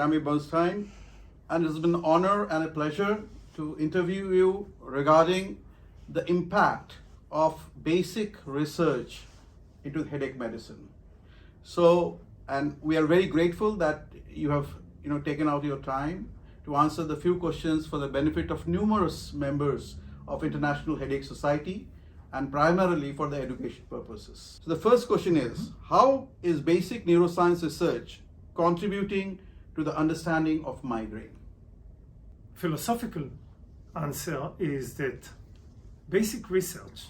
Rami Burstein, and it's been an honor and a pleasure to interview you regarding the impact of basic research into headache medicine. So, and we are very grateful that you have taken out your time to answer the few questions for the benefit of numerous members of International Headache Society and primarily for the education purposes. So the first question is, how is basic neuroscience research contributing to the understanding of migraine? Philosophical answer is that basic research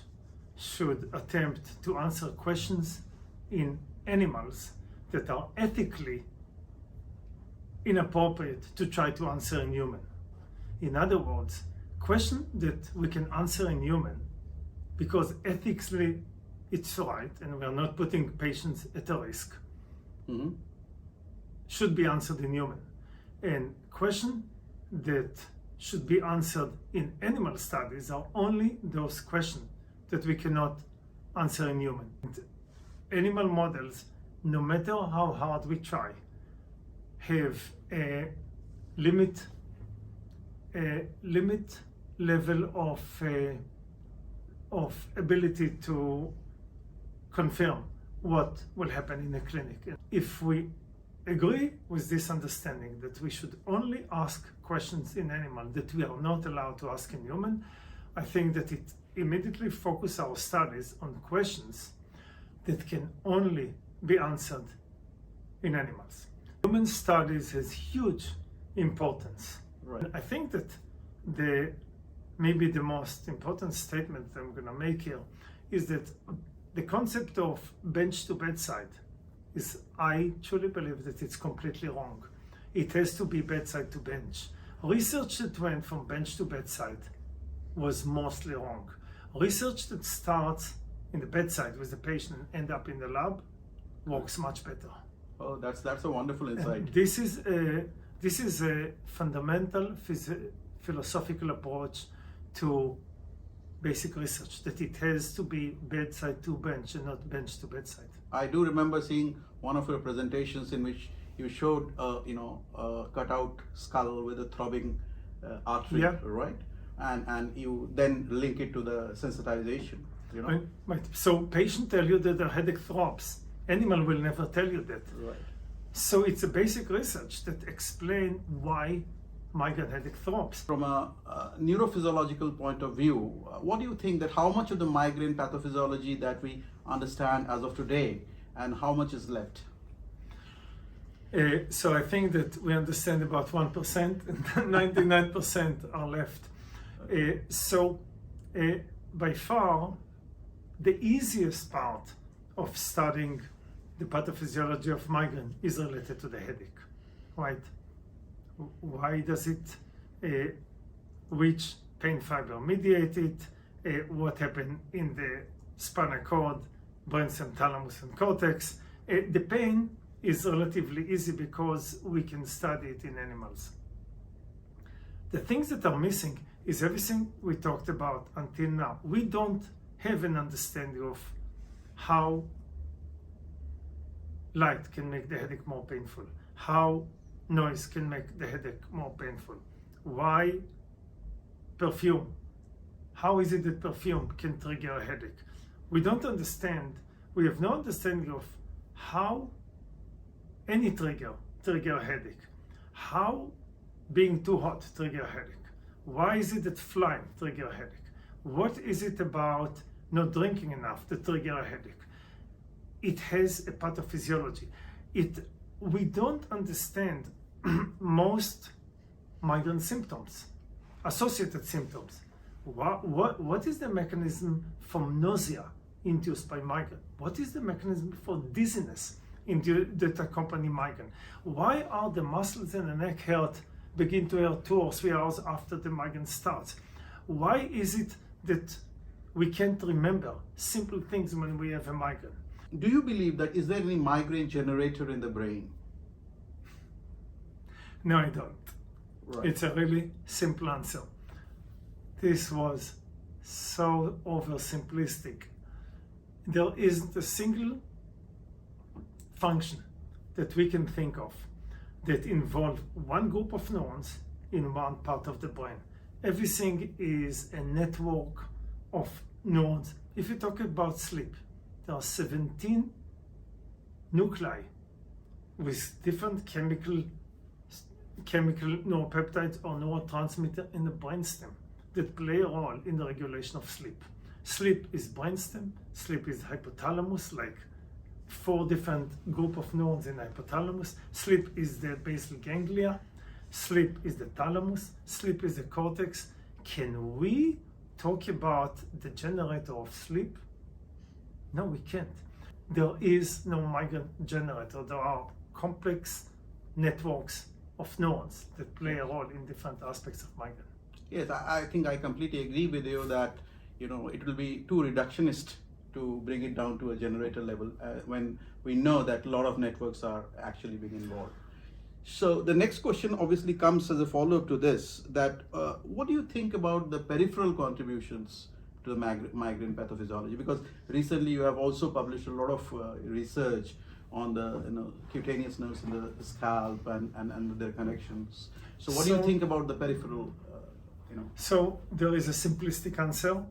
should attempt to answer questions in animals that are ethically inappropriate to try to answer in human. In other words, questions that we can answer in human because ethically it's right and we are not putting patients at a risk, should be answered in human. And questions that should be answered in animal studies are only those questions that we cannot answer in human. And animal models, no matter how hard we try, have a limit level of ability to confirm what will happen in a clinic. If we agree with this understanding that we should only ask questions in animal that we are not allowed to ask in human, I think that it immediately focuses our studies on questions that can only be answered in animals. Human studies has huge importance. Right. I think that maybe the most important statement I'm going to make here is that the concept of bench to bedside is, I truly believe that it's completely wrong. It has to be bedside to bench. Research that went from bench to bedside was mostly wrong. Research that starts in the bedside with the patient and end up in the lab works much better. Oh, that's a wonderful insight. And this is a fundamental philosophical approach to basic research, that it has to be bedside to bench and not bench to bedside. I do remember seeing one of your presentations in which you showed a cutout skull with a throbbing artery, Yeah. right? And you then link it to the sensitization. Right. So patient tell you that their headache throbs. Animal will never tell you that. Right. So it's a basic research that explain why migraine headache throbs. From a neurophysiological point of view, what do you think that how much of the migraine pathophysiology that we understand as of today and how much is left? So I think that we understand about 1% and 99% are left. By far, the easiest part of studying the pathophysiology of migraine is related to the headache, right? Why does it, which pain fiber mediate it, what happened in the spinal cord, brainstem, thalamus, and cortex. The pain is relatively easy because we can study it in animals. The things that are missing is everything we talked about until now. We don't have an understanding of how light can make the headache more painful, how noise can make the headache more painful, why perfume, how is it that perfume can trigger a headache. We don't understand, we have no understanding of how any trigger a headache, how being too hot trigger a headache, why is it that flying trigger a headache, what is it about not drinking enough to trigger a headache. It has a pathophysiology. We don't understand most migraine symptoms, associated symptoms. What is the mechanism for nausea induced by migraine? What is the mechanism for dizziness that accompany migraine? Why are the muscles in the neck begin to hurt 2 or 3 hours after the migraine starts? Why is it that we can't remember simple things when we have a migraine? Do you believe that is there any migraine generator in the brain? No, I don't. Right. It's a really simple answer. This was so oversimplistic. There isn't a single function that we can think of that involve one group of neurons in one part of the brain. Everything is a network of neurons. If you talk about sleep, there are 17 nuclei with different chemical neuropeptides or neurotransmitter in the brainstem that play a role in the regulation of sleep. Sleep is brainstem, sleep is hypothalamus, like 4 different group of neurons in hypothalamus. Sleep is the basal ganglia, sleep is the thalamus, sleep is the cortex. Can we talk about the generator of sleep? No, we can't. There is no migraine generator. There are complex networks of neurons that play a role in different aspects of migraine. Yes, I think I completely agree with you that it will be too reductionist to bring it down to a generator level when we know that a lot of networks are actually being involved. So the next question obviously comes as a follow-up to this, that what do you think about the peripheral contributions to the migraine pathophysiology? Because recently you have also published a lot of research on the cutaneous nerves in the scalp and their connections. So what do you think about the peripheral? So there is a simplistic answer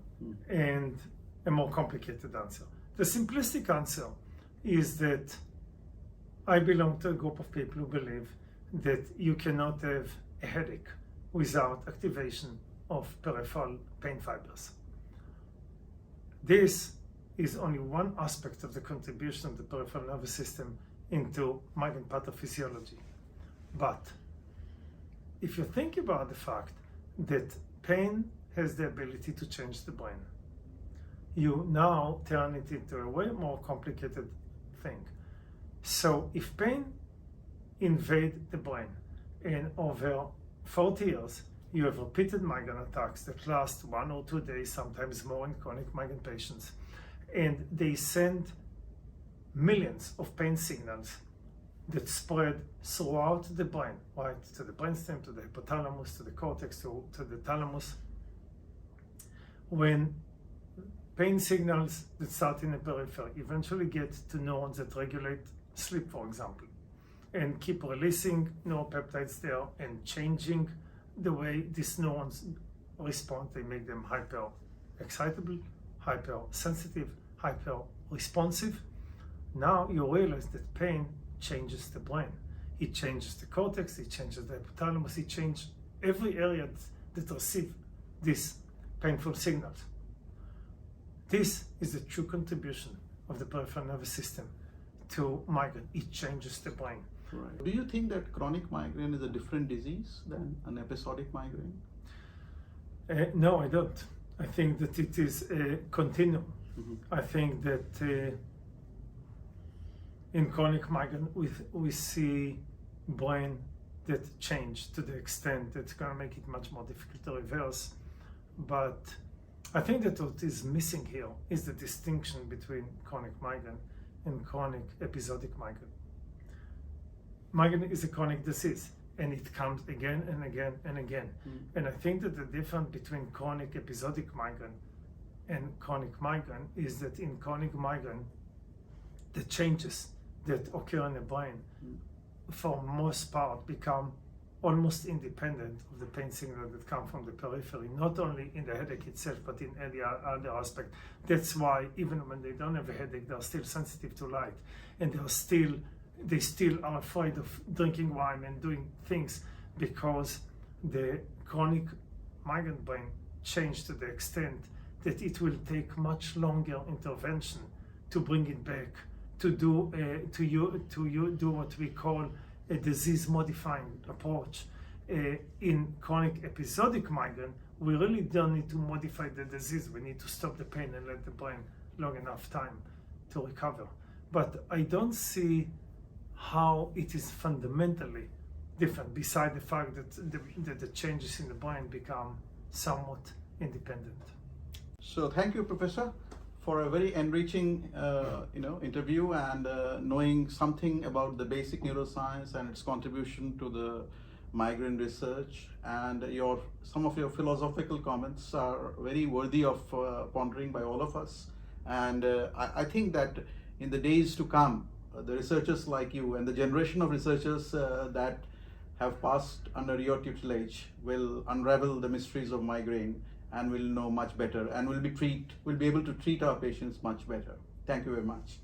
and a more complicated answer. The simplistic answer is that I belong to a group of people who believe that you cannot have a headache without activation of peripheral pain fibers. This is only one aspect of the contribution of the peripheral nervous system into migraine pathophysiology. But if you think about the fact that pain has the ability to change the brain, you now turn it into a way more complicated thing. So if pain invades the brain and over 40 years you have repeated migraine attacks that last 1 or 2 days, sometimes more in chronic migraine patients, and they send millions of pain signals that spread throughout the brain, right, to the brainstem, to the hypothalamus, to the cortex, to the thalamus. When pain signals that start in the periphery eventually get to neurons that regulate sleep, for example, and keep releasing neuropeptides there and changing the way these neurons respond. They make them hyper-excitable, hyper-sensitive, hyper-responsive. Now you realize that pain changes the brain. It changes the cortex, it changes the hypothalamus, it changes every area that receives these painful signals. This is the true contribution of the peripheral nervous system to migraine. It changes the brain. Right. Do you think that chronic migraine is a different disease than an episodic migraine? No, I don't. I think that it is a continuum. Mm-hmm. I think that in chronic migraine we see brain that change to the extent that's going to make it much more difficult to reverse. But I think that what is missing here is the distinction between chronic migraine and chronic episodic migraine. Migraine is a chronic disease and it comes again and again and again. And I think that the difference between chronic episodic migraine and chronic migraine is that in chronic migraine, the changes that occur in the brain for most part become almost independent of the pain signal that come from the periphery, not only in the headache itself, but in any other aspect. That's why even when they don't have a headache, they're still sensitive to light, and they still are afraid of drinking wine and doing things because the chronic migraine brain changed to the extent that it will take much longer intervention to bring it back, to do what we call a disease-modifying approach. In chronic episodic migraine, we really don't need to modify the disease. We need to stop the pain and let the brain long enough time to recover. But I don't see how it is fundamentally different, beside the fact that the changes in the brain become somewhat independent. So thank you, Professor, for a very enriching interview and knowing something about the basic neuroscience and its contribution to the migraine research. And some of your philosophical comments are very worthy of pondering by all of us. And I think that in the days to come, the researchers like you and the generation of researchers that have passed under your tutelage will unravel the mysteries of migraine and will know much better and will be able to treat our patients much better. Thank you very much.